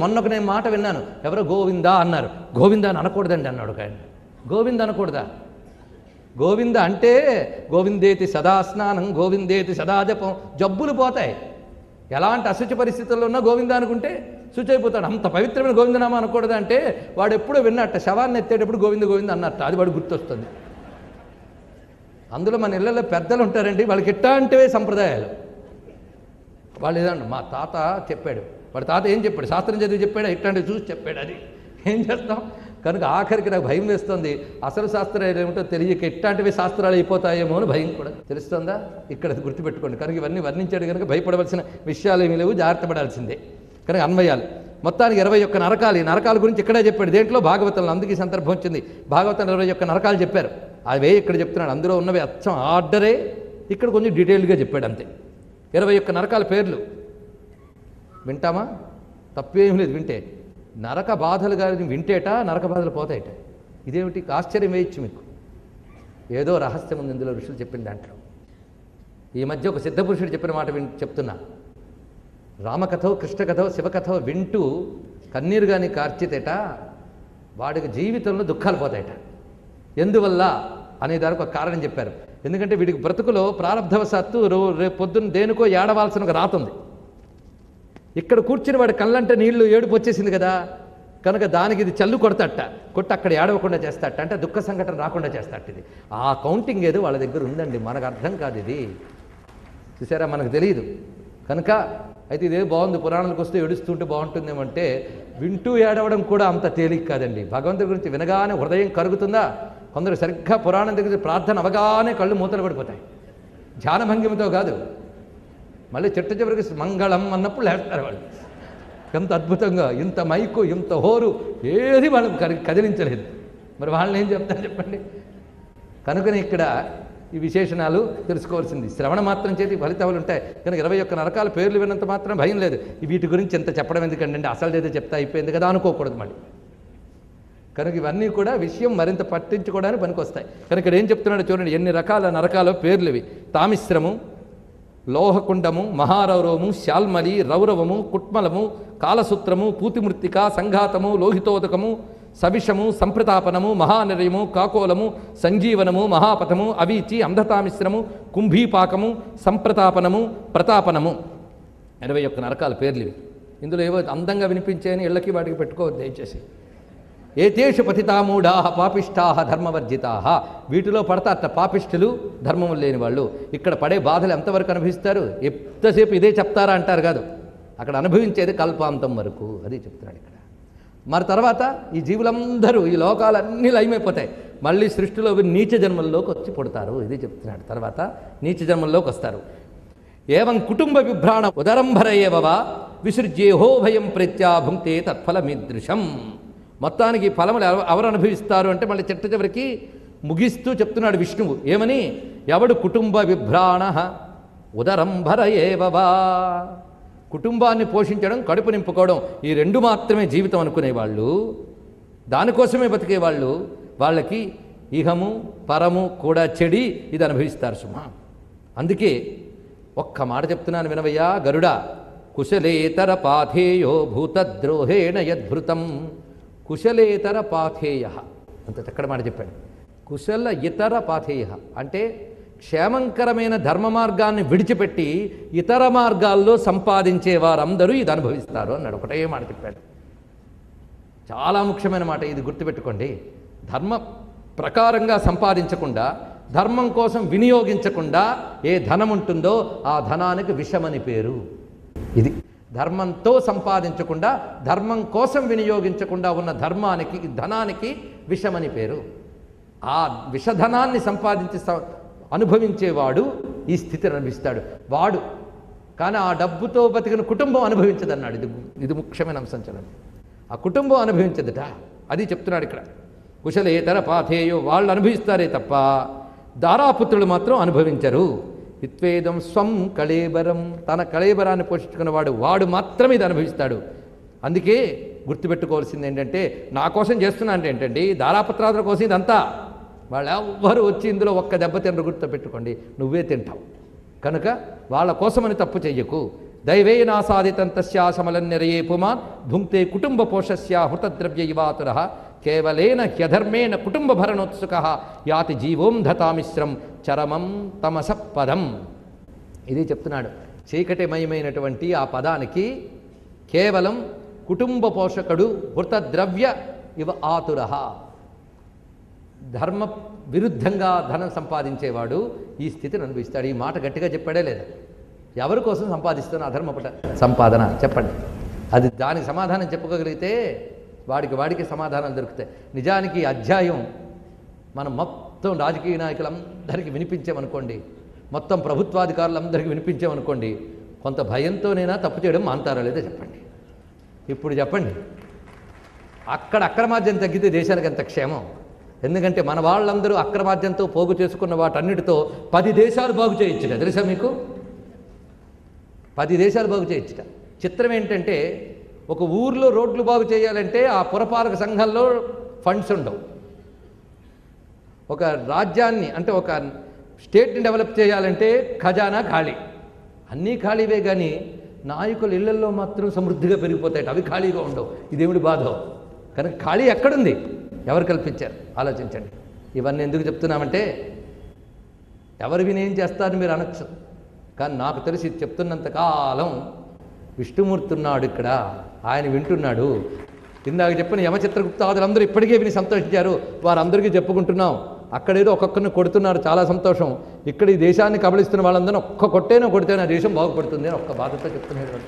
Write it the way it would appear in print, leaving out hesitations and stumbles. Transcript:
మొన్నొక నేను మాట విన్నాను, ఎవరో గోవిందా అన్నారు. గోవిందా అని అనకూడదండి అన్నాడు ఒక ఆయన. గోవింద అనకూడదా? గోవింద అంటే గోవిందేతి సదా స్నానం, గోవిందేతి సదా జపం. జబ్బులు పోతాయి. ఎలాంటి అశుచి పరిస్థితుల్లో ఉన్నా గోవింద అనుకుంటే శుచి అయిపోతాడు. అంత పవిత్రమైన గోవిందనామా అనకూడదు అంటే వాడు ఎప్పుడో విన్నట్ట, శవాన్ని ఎత్తేటప్పుడు గోవింద గోవింద అన్నట్ట. అది వాడు గుర్తొస్తుంది. అందులో మన ఇళ్ళల్లో పెద్దలు ఉంటారండి, వాళ్ళకి ఇట్లాంటివే సంప్రదాయాలు. వాళ్ళు ఏదండి మా తాత చెప్పాడు, వాడి తాత ఏం చెప్పాడు, శాస్త్రం చదివి చెప్పాడు, ఇట్లాంటివి చూసి చెప్పాడు. అది ఏం చేస్తాం? కనుక ఆఖరికి నాకు భయం వేస్తుంది. అసలు శాస్త్రాలు ఏమిటో తెలియక ఇట్లాంటివి శాస్త్రాలు అయిపోతాయేమో అని భయం కూడా తెలుస్తుందా. ఇక్కడ గుర్తుపెట్టుకోండి. కనుక ఇవన్నీ వర్ణించాడు కనుక భయపడవలసిన విషయాలు ఏమీ లేవు, జాగ్రత్త పడాల్సిందే. కనుక అన్వయాలు మొత్తానికి 21 నరకాలు. ఈ నరకాల గురించి ఇక్కడే చెప్పాడు. దేంట్లో? భాగవతంలో. అందుకే ఈ సందర్భం వచ్చింది. భాగవతం 21 నరకాలు చెప్పారు. అవే ఇక్కడ చెప్తున్నాడు. అందులో ఉన్నవి అచ్చం ఆర్డరే, ఇక్కడ కొంచెం డీటెయిల్గా చెప్పాడు అంతే. 21 నరకాల పేర్లు వింటామా? తప్పేం లేదు వింటే. నరక బాధలు కానీ వింటేట నరక బాధలు పోతాయట. ఇదేమిటి? ఆశ్చర్యం వేయచ్చు మీకు. ఏదో రహస్యం ఉంది ఇందులో, ఋషులు చెప్పిన దాంట్లో. ఈ మధ్య ఒక సిద్ధపురుషుడు చెప్పిన మాట చెప్తున్నా. రామకథో కృష్ణకథో శివకథో వింటూ కన్నీరు కానీ కార్చితేట వాడికి జీవితంలో దుఃఖాలు పోతాయట. ఎందువల్ల అనేదానికి ఒక కారణం చెప్పారు. ఎందుకంటే వీడికి బ్రతుకులో ప్రారంధవశాత్తు రేపు పొద్దున్న దేనికో ఏడవాల్సిన ఒక రాత ఉంది. ఇక్కడ కూర్చుని వాడి కళ్ళంటే నీళ్లు ఏడుపు వచ్చేసింది కదా, కనుక దానికి ఇది చల్లు కొడతట, కొట్టి అక్కడ ఏడవకుండా చేస్తాట, అంటే దుఃఖ సంఘటన రాకుండా చేస్తాట. ఇది ఆ కౌంటింగ్ ఏదో వాళ్ళ దగ్గర ఉందండి, మనకు అర్థం కాదు. ఇది చూసారా, మనకు తెలియదు. కనుక అయితే ఇదే బాగుంది, పురాణాలకు వస్తే ఏడుస్తుంటే బాగుంటుందేమంటే వింటూ ఏడవడం కూడా అంత తేలిక కాదండి. భగవంతుడి గురించి వినగానే హృదయం కరుగుతుందా? కొందరు సరిగ్గా పురాణం దగ్గర ప్రార్థన అవగానే కళ్ళు మూతలు పడిపోతాయి. ధ్యానభంగిమతో కాదు, మళ్ళీ చిట్ట చివరికి మంగళం అన్నప్పుడు లేస్తారు వాళ్ళు. ఎంత అద్భుతంగా, ఇంత మైకు, ఇంత హోరు, ఏది వాళ్ళు కదిలించలేదు. మరి వాళ్ళని ఏం చెప్తారు చెప్పండి. కనుకనే ఇక్కడ ఈ విశేషణాలు తెలుసుకోవాల్సింది. శ్రవణ మాత్రం చేతి ఫలితాలు ఉంటాయి. కనుక 21 నరకాల పేర్లు విన్నంత మాత్రం భయం లేదు. వీటి గురించి ఎంత చెప్పడం ఎందుకంటే అసలు ఏదో చెప్తా అయిపోయింది కదా అనుకోకూడదు మళ్ళీ. కనుక ఇవన్నీ కూడా విషయం మరింత పట్టించుకోవడానికి పనికొస్తాయి. కనుక ఇక్కడ ఏం చెప్తున్నాడో చూడండి. ఎన్ని రకాల నరకాల పేర్లు ఇవి. తామిశ్రము, లోహకుండము, మహారౌరవము, శాల్మలి, రౌరవము, కుట్మలము, కాలసూత్రము, పూతిమృత్తిక, సంఘాతము, లోహితోదకము, సవిషము, సంప్రతాపనము, మహానిరయము, కాకోలము, సంజీవనము, మహాపథము, అవీచి, అంధతామిశ్రము, కుంభీపాకము, సంప్రతాపనము, ప్రతాపనము. 21 నరకాల పేర్లు ఇవి. ఇందులో ఏవో అందంగా వినిపించాయని ఇళ్ళకి వాటికి పెట్టుకోవద్దు దయచేసి. ఏతేషు పతితామూఢా పాపిష్టా ధర్మవర్జితా. వీటిలో పడతారట పాపిష్ఠులు, ధర్మము లేని వాళ్ళు. ఇక్కడ పడే బాధలు ఎంతవరకు అనుభవిస్తారు? ఎంతసేపు ఇదే చెప్తారా అంటారు కాదు, అక్కడ అనుభవించేది కల్పాంతం వరకు. అది చెప్తున్నాడు ఇక్కడ. మరి తర్వాత ఈ జీవులందరూ, ఈ లోకాలన్నీ లయమైపోతాయి. మళ్ళీ సృష్టిలో నీచ జన్మల్లోకి వచ్చి పుడతారు. ఇది చెప్తున్నాడు. తర్వాత నీచ జన్మల్లోకి వస్తారు. ఏవం కుటుంబ విభ్రాణ ఉదరంభరయేవవా విసృజ్యేహో భయం ప్రీత్యా భుంక్తే తత్ఫలమీదృశం. మొత్తానికి ఫలములు ఎవరు అనుభవిస్తారు అంటే మళ్ళీ చిట్ట చివరికి ముగిస్తూ చెప్తున్నాడు విష్ణువు. ఏమని? ఎవడు కుటుంబ విభ్రాణ ఉదరంభరయేవవా. కుటుంబాన్ని పోషించడం, కడుపు నింపుకోవడం, ఈ రెండు మాత్రమే జీవితం అనుకునేవాళ్ళు, దానికోసమే బతికేవాళ్ళు, వాళ్ళకి ఇహము పరము కూడా చెడి ఇది అనుభవిస్తారు సుమా. అందుకే ఒక్క మాట చెప్తున్నాను వినవయ్యా గరుడా. కుశలేతర పాథేయో భూతద్రోహేణ యద్భృతం. కుశలేతర పాథేయ అంత చక్కటి మాట చెప్పాడు. కుశల ఇతర పాథేయ అంటే క్షేమంకరమైన ధర్మ మార్గాన్ని విడిచిపెట్టి ఇతర మార్గాల్లో సంపాదించే వారందరూ ఇది అనుభవిస్తారు అన్నాడు. ఒకటే మాట చెప్పాడు. చాలా ముఖ్యమైన మాట ఇది, గుర్తుపెట్టుకోండి. ధర్మ ప్రకారంగా సంపాదించకుండా, ధర్మం కోసం వినియోగించకుండా ఏ ధనం ఉంటుందో ఆ ధనానికి విషమని పేరు. ఇది ధర్మంతో సంపాదించకుండా, ధర్మం కోసం వినియోగించకుండా ఉన్న ధర్మానికి, ధనానికి విషమని పేరు. ఆ విషధనాన్ని సంపాదించి అనుభవించేవాడు ఈ స్థితిని అనుభవిస్తాడు వాడు. కానీ ఆ డబ్బుతో బతికిన కుటుంబం అనుభవించదన్నాడు. ఇది ముఖ్యమైన అంశం. చూడండి, ఆ కుటుంబం అనుభవించదట. అది చెప్తున్నాడు ఇక్కడ. కుశలేతర పాథేయో వాళ్ళు అనుభవిస్తారే తప్ప దారాపుత్రులు మాత్రం అనుభవించరు. ఇత్వేదం స్వం కళేబరం, తన కళేబరాన్ని పోషించుకున్నవాడు వాడు మాత్రమే ఇది అనుభవిస్తాడు. అందుకే గుర్తుపెట్టుకోవాల్సింది ఏంటంటే, నా కోసం చేస్తున్నా అంటే ఏంటండి, దారాపత్రాదుల కోసం ఇదంతా. వాళ్ళు ఎవ్వరు వచ్చి ఇందులో ఒక్క దెబ్బ తినరు, గుర్తుపెట్టుకోండి, నువ్వే తింటావు. కనుక వాళ్ళ కోసమని తప్పు చెయ్యకు. దైవేనాసాదితం తస్యా సమలన్యరయే పుమాన్ భుంక్తే కుటుంబ పోషస్య హృతద్రవ్య ఇవాతుర కేవలేన హ్యధర్మేణ కుటుంబ భరణోత్సుక యాతి జీవోం ధతామిశ్రం చరమం తమస పదం. ఇది చెప్తున్నాడు. చీకటిమయమైనటువంటి ఆ పదానికి కేవలం కుటుంబ పోషకుడు హృతద్రవ్య ఇవ ఆతుర, ధర్మ విరుద్ధంగా ధనం సంపాదించేవాడు ఈ స్థితిని అనుభవిస్తాడు. ఈ మాట గట్టిగా చెప్పాడే లేదా? ఎవరి కోసం సంపాదిస్తున్న అధర్మపట సంపాదన చెప్పండి. అది దానికి సమాధానం చెప్పుకోగలిగితే వాడికి సమాధానాలు దొరుకుతాయి. నిజానికి అధ్యాయం మనం మొత్తం రాజకీయ నాయకులందరికీ వినిపించామనుకోండి, మొత్తం ప్రభుత్వాధికారులందరికీ వినిపించామనుకోండి, కొంత భయంతోనైనా తప్పు చేయడం మాంతారా లేదా చెప్పండి. ఇప్పుడు చెప్పండి, అక్కడ అక్రమార్జన తగ్గితే దేశానికి ఎంత క్షేమం. ఎందుకంటే మన వాళ్ళందరూ అక్రమార్జనతో పోగు చేసుకున్న వాటన్నిటితో 10 దేశాలు బాగు చేయొచ్చుట. తెలుసా మీకు? 10 దేశాలు బాగు చేయొచ్చుట. చిత్రం ఏంటంటే, ఒక ఊర్లో రోడ్లు బాగు చేయాలంటే ఆ పురపాలక సంఘంలో ఫండ్స్ ఉండవు. ఒక రాజ్యాన్ని అంటే ఒక స్టేట్ని డెవలప్ చేయాలంటే ఖజానా ఖాళీ. అన్నీ ఖాళీవే, కానీ నాయకుల ఇళ్లల్లో మాత్రం సమృద్ధిగా పెరిగిపోతాయి. అవి ఖాళీగా ఉండవు. ఇదేమిటి బాధో? కనుక ఖాళీ ఎక్కడుంది? ఎవరు కల్పించారు? ఆలోచించండి. ఇవన్నీ ఎందుకు చెప్తున్నామంటే, ఎవరు వినేం చేస్తారని మీరు అనొచ్చు, కానీ నాకు తెలిసి చెప్తున్నంతకాలం విష్ణుమూర్తి ఉన్నాడు ఇక్కడ, ఆయన వింటున్నాడు. ఇందాక చెప్పిన యమచిత్రగుప్తాదులందరూ ఇప్పటికే విని సంతోషించారు. వారందరికీ చెప్పుకుంటున్నాం. అక్కడేదో ఒక్కొక్కరిని కొడుతున్నారు, చాలా సంతోషం. ఇక్కడ ఈ దేశాన్ని కబళిస్తున్న వాళ్ళందరూ ఒక్క కొట్టేనో కొడితేనే ఆ దేశం బాగుపడుతుంది అని ఒక్క బాధతో చెప్తున్నారు.